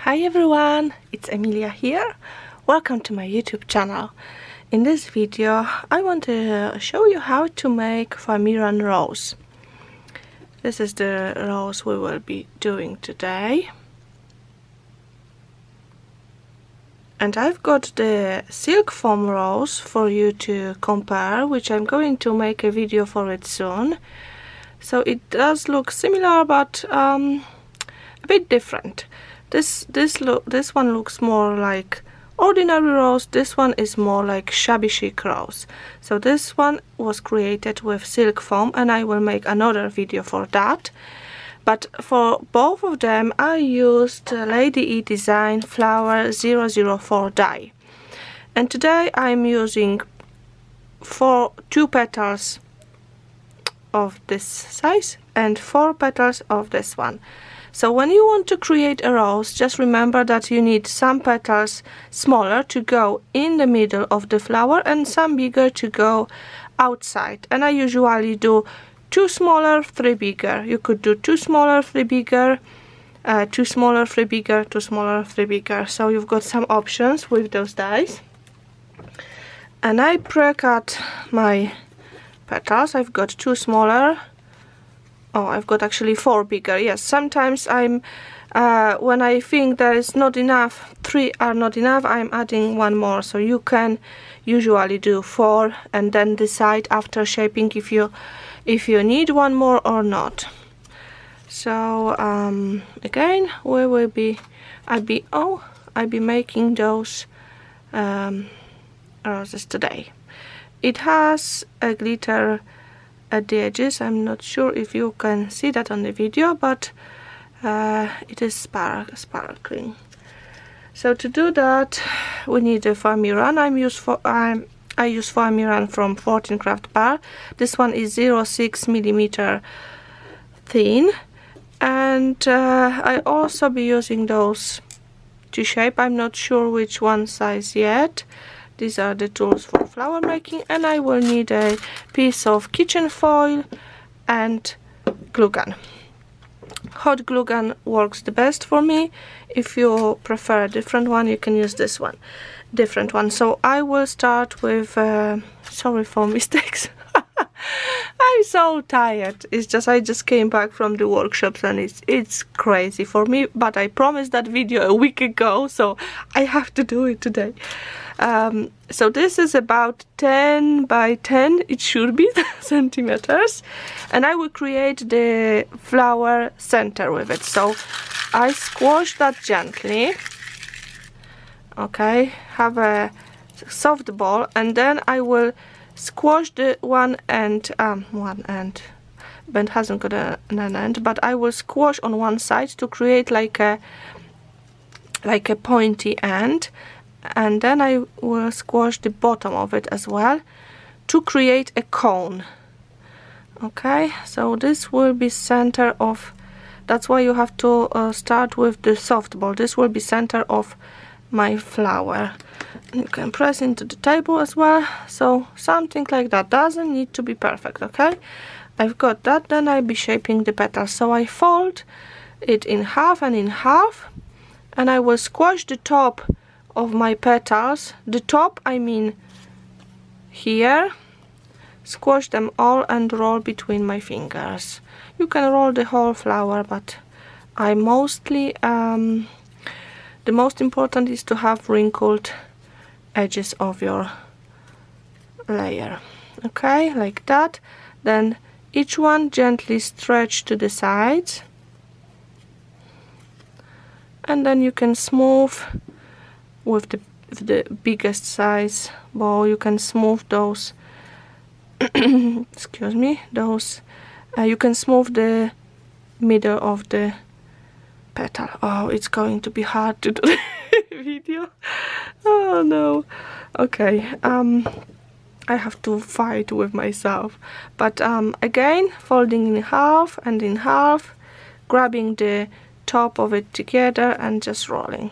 Hi everyone, it's Emilia here. Welcome to my YouTube channel. In this video I want to show you how to make Foamiran rose. This is the rose we will be doing today. And I've got the silk foam rose for you to compare, which I'm going to make a video for it soon. So it does look similar but a bit different. This one looks more like ordinary rose. This one is more like shabby chic rose. So this one was created with silk foam, and I will make another video for that. But for both of them I used Lady E Design Flower 004 dye. And today I'm using 2 petals of this size and 4 petals of this one. So when you want to create a rose, just remember that you need some petals smaller to go in the middle of the flower and some bigger to go outside. And I usually do 2 smaller, 3 bigger. You could do 2 smaller, 3 bigger, 2 smaller, 3 bigger, 2 smaller, 3 bigger. So you've got some options with those dies. And I pre-cut my petals. I've got 2 smaller. Oh, I've got actually 4 bigger. Yes, sometimes I'm when I think there is not enough, 3 are not enough, I'm adding 1 more. So you can usually do 4 and then decide after shaping if you need 1 more or not. So again, I'll be making those roses today. It has a glitter at the edges. I'm not sure if you can see that on the video, but it is sparkling. So to do that we need a Foamiran. I use Foamiran from 14 Craft Bar. This one is 0.6 millimeter thin, and I also be using those to shape. I'm not sure which one size yet. These are the tools for flower making, and I will need a piece of kitchen foil and glue gun. Hot glue gun works the best for me. If you prefer a different one, you can use this one, different one. So I will start with sorry for mistakes. I'm so tired. It's just I just came back from the workshops and it's crazy for me, but I promised that video a week ago, so I have to do it today. So this is about 10 by 10, it should be centimeters, and I will create the flower center with it. So I squash that gently. Okay, have a soft ball, and then I will squash the one end, but hasn't got an end, but I will squash on one side to create like a pointy end, and then I will squash the bottom of it as well to create a cone. Okay, so this will be center of, that's why you have to start with the soft ball. This will be center of my flower. You can press into the table as well, so something like that. Doesn't need to be perfect. Okay, I've got that. Then I'll be shaping the petals. So I fold it in half and in half, and I will squash the top of my petals. The top, I mean here, squash them all and roll between my fingers. You can roll the whole flower, but I mostly the most important is to have wrinkled edges of your layer. Okay, like that. Then each one gently stretch to the sides, and then you can smooth with the biggest size ball. You can smooth those excuse me, those you can smooth the middle of the petal. Oh, it's going to be hard to do the video. Oh no. Okay, I have to fight with myself, but again, folding in half and in half, grabbing the top of it together and just rolling.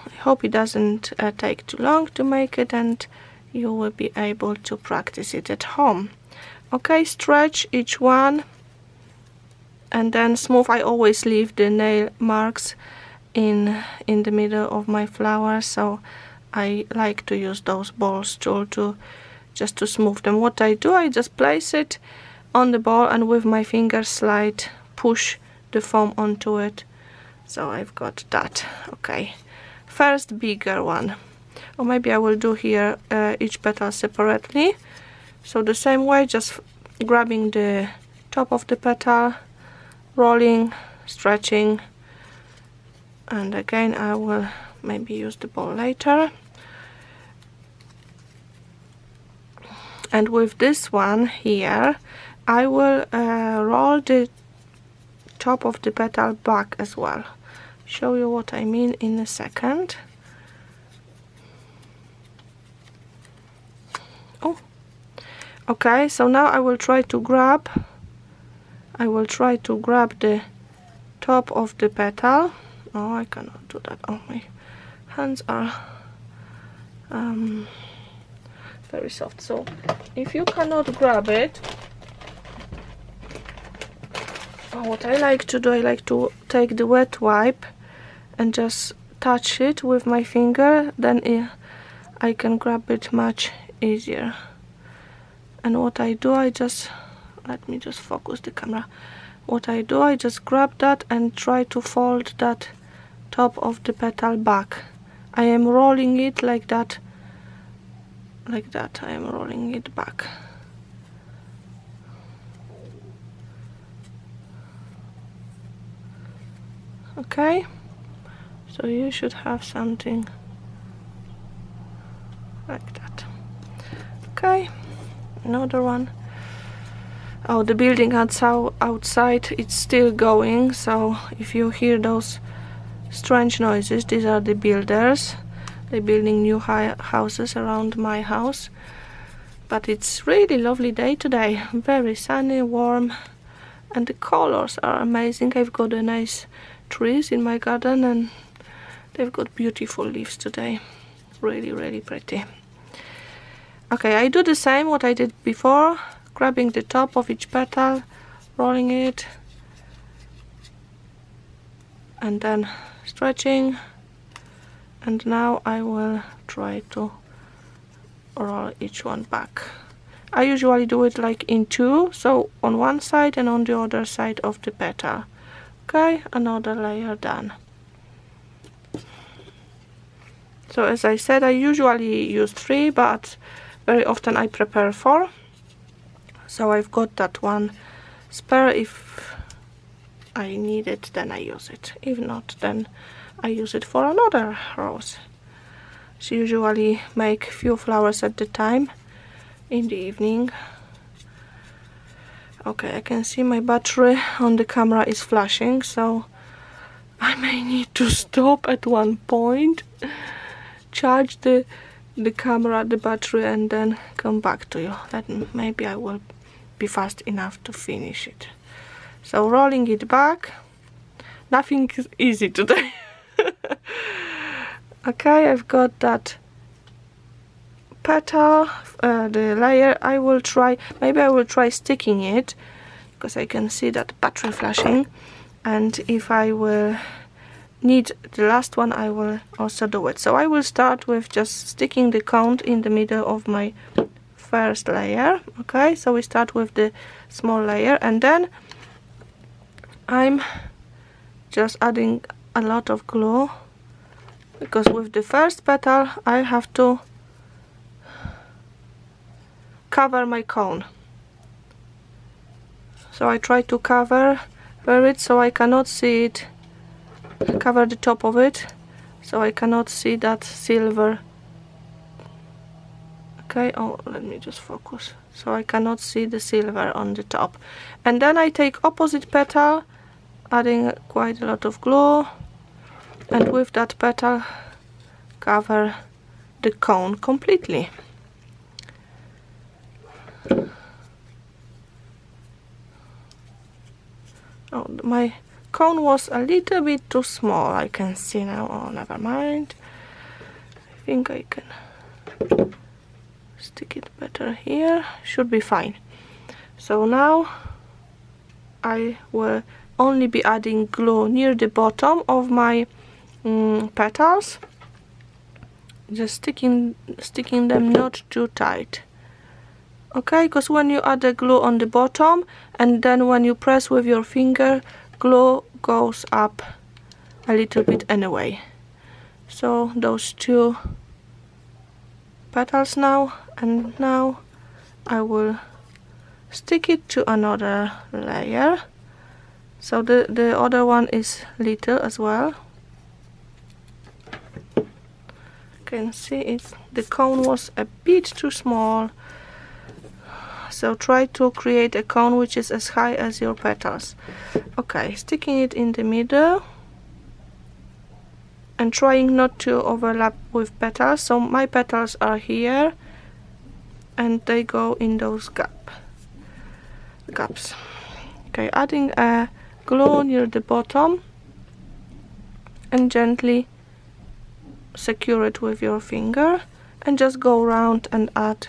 I hope it doesn't take too long to make it, and you will be able to practice it at home. Okay, stretch each one and then smooth. I always leave the nail marks in the middle of my flowers, so I like to use those balls tool to just to smooth them. What I do, I just place it on the ball and with my finger slide, push the foam onto it. So I've got that. Okay, first bigger one, or maybe I will do here each petal separately. So the same way, just grabbing the top of the petal, rolling, stretching, and again I will maybe use the ball later. And with this one here, I will roll the top of the petal back as well. Show you what I mean in a second. Oh, okay, so now I will try to grab the top of the petal. Oh, I cannot do that. Oh, my hands are very soft. So if you cannot grab it, what I like to do, I like to take the wet wipe and just touch it with my finger, then I can grab it much easier. And what I do, let me just focus the camera. What I do, I just grab that and try to fold that top of the petal back. I am rolling it like that, I am rolling it back. Okay, so you should have something like that. Okay, another one. Oh, the building outside, it's still going, so if you hear those strange noises, these are the builders. They're building new houses around my house. But it's really lovely day today, very sunny, warm, and the colors are amazing. I've got a nice trees in my garden and they've got beautiful leaves today. Really, really pretty. Okay, I do the same what I did before, grabbing the top of each petal, rolling it, and then stretching. And now I will try to roll each one back. I usually do it like in two, so on one side and on the other side of the petal. Okay, another layer done. So as I said, I usually use 3, but very often I prepare 4. So I've got that one spare. If I need it, then I use it. If not, then I use it for another rose. So usually make few flowers at the time in the evening. Okay, I can see my battery on the camera is flashing, so I may need to stop at one point, charge the camera, the battery, and then come back to you. Then maybe I will be fast enough to finish it. So rolling it back, nothing is easy today. Okay, I've got that petal, the layer. I will try sticking it, because I can see that battery flashing, and if I will need the last one, I will also do it. So I will start with just sticking the cone in the middle of my first layer. Okay, so we start with the small layer, and then I'm just adding a lot of glue, because with the first petal I have to cover my cone. So I try to cover it so I cannot see it, cover the top of it, so I cannot see that silver. Okay, oh, let me just focus. So I cannot see the silver on the top. And then I take opposite petal, adding quite a lot of glue, and with that petal cover the cone completely. Oh, my cone was a little bit too small, I can see now. Oh, never mind. I think I can stick it better here. Should be fine. So now I will only be adding glue near the bottom of my petals, just sticking them not too tight. Okay, because when you add the glue on the bottom and then when you press with your finger, glue goes up a little bit anyway. So those two petals now, and now I will stick it to another layer. So the other one is little as well. You can see it, the cone was a bit too small. So try to create a cone which is as high as your petals. Okay, sticking it in the middle and trying not to overlap with petals. So my petals are here and they go in those gaps. Okay, adding a glue near the bottom and gently secure it with your finger and just go around and add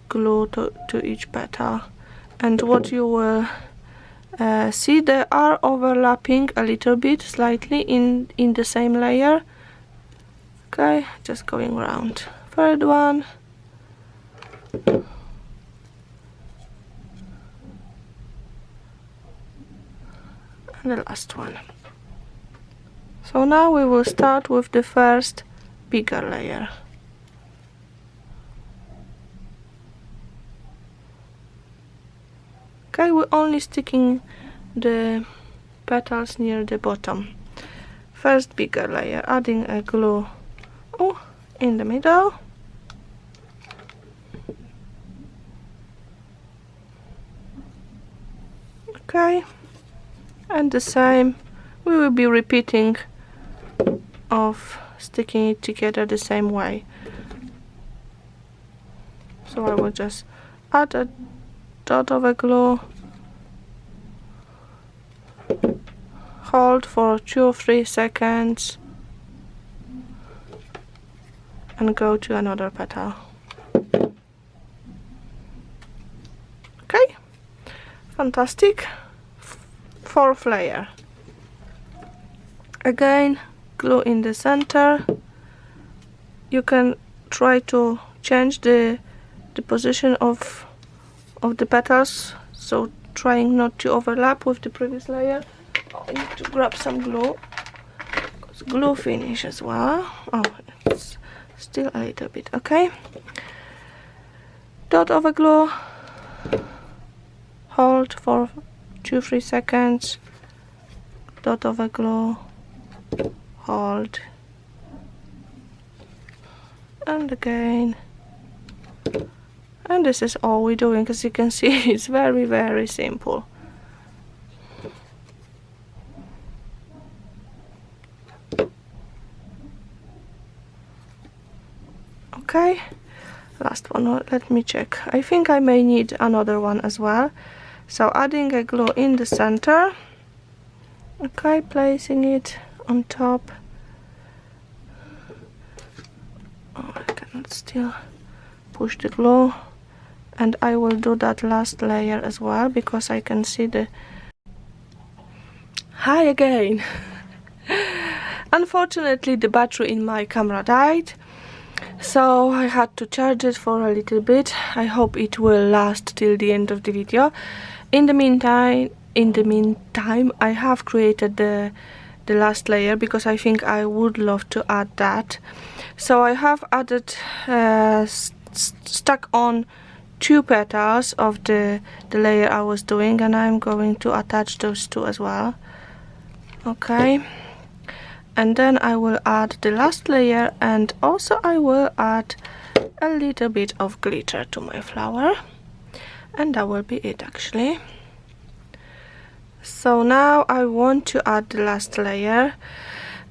glue to each petal. And what you will see, they are overlapping a little bit slightly in the same layer. Okay, just going around. Third one. And the last one. So now we will start with the first bigger layer. Okay, we're only sticking the petals near the bottom. First bigger layer, adding a glue in the middle. Okay, and the same, we will be repeating of sticking it together the same way. So I will just add a dot of a glue, hold for 2 or 3 seconds and go to another petal. Okay, fantastic. Fourth layer. Again, glue in the center. You can try to change the position of the petals, so trying not to overlap with the previous layer. I need to grab some glue, because glue finish as well. Oh, it's still a little bit. Okay, dot of a glue, hold for 2-3 seconds, dot of a glue, hold, and again. And this is all we're doing. As you can see, it's very, very simple. Okay, last one. Let me check. I think I may need another one as well. So adding a glue in the center. Okay, placing it on top. Oh, I cannot still push the glue. And I will do that last layer as well, because I can see the... Hi again! Unfortunately, the battery in my camera died, so I had to charge it for a little bit. I hope it will last till the end of the video. In the meantime, I have created the last layer, because I think I would love to add that. So I have added, stuck on 2 petals of the layer I was doing, and I'm going to attach those 2 as well. Okay, and then I will add the last layer, and also I will add a little bit of glitter to my flower, and that will be it actually. So now I want to add the last layer,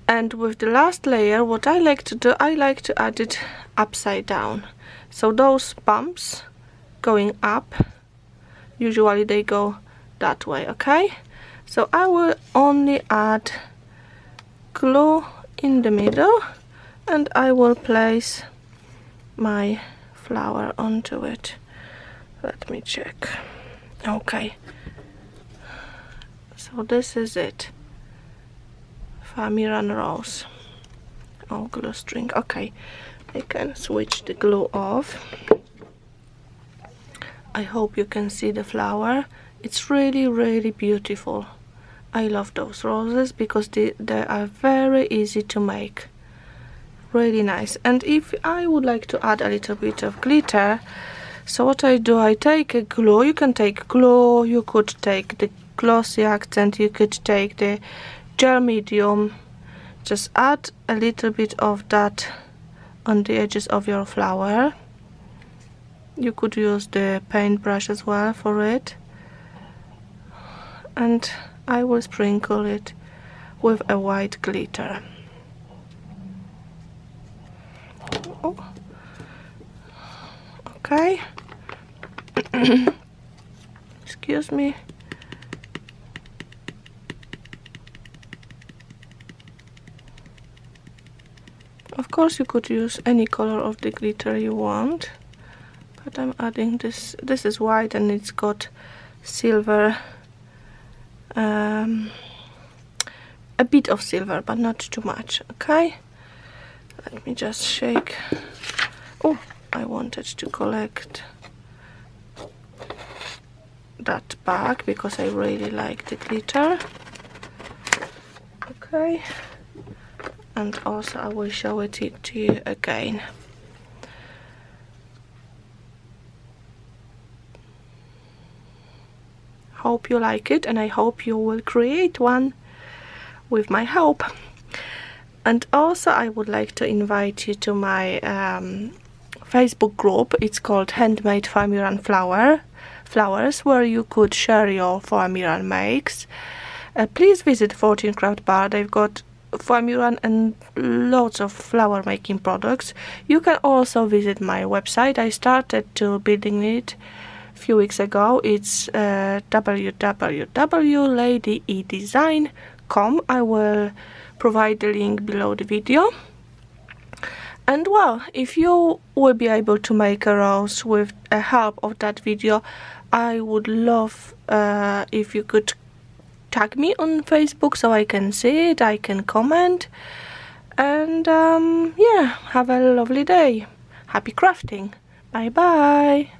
and with the last layer what I like to do, I like to add it upside down. So those bumps going up, usually they go that way. Okay, so I will only add glue in the middle, and I will place my flower onto it. Let me check. Okay, So this is it. Foamiran rose. Oh, glue string. Okay, I can switch the glue off. I hope you can see the flower. It's really, really beautiful. I love those roses because they are very easy to make. Really nice. And if I would like to add a little bit of glitter, so what I do, I take a glue. You can take glue, you could take the glossy accent, you could take the gel medium. Just add a little bit of that on the edges of your flower. You could use the paintbrush as well for it. And I will sprinkle it with a white glitter. Oh. Okay. Excuse me. Of course you could use any color of the glitter you want, but I'm adding this. This is white and it's got silver, a bit of silver, but not too much. Okay, let me just shake. Oh, I wanted to collect that back because I really like the glitter. Okay, and also I will show it to you again. Hope you like it, and I hope you will create one with my help. And also I would like to invite you to my Facebook group. It's called Handmade Foamiran Flowers, where you could share your Foamiran makes. Please visit 14 Craft Bar. They've got Foamiran and lots of flower making products. You can also visit my website. I started to building it a few weeks ago. It's www.ladyedesign.com. I will provide the link below the video. And well, if you will be able to make a rose with the help of that video, I would love if you could tag me on Facebook so I can see it, I can comment. And yeah, have a lovely day. Happy crafting. Bye bye.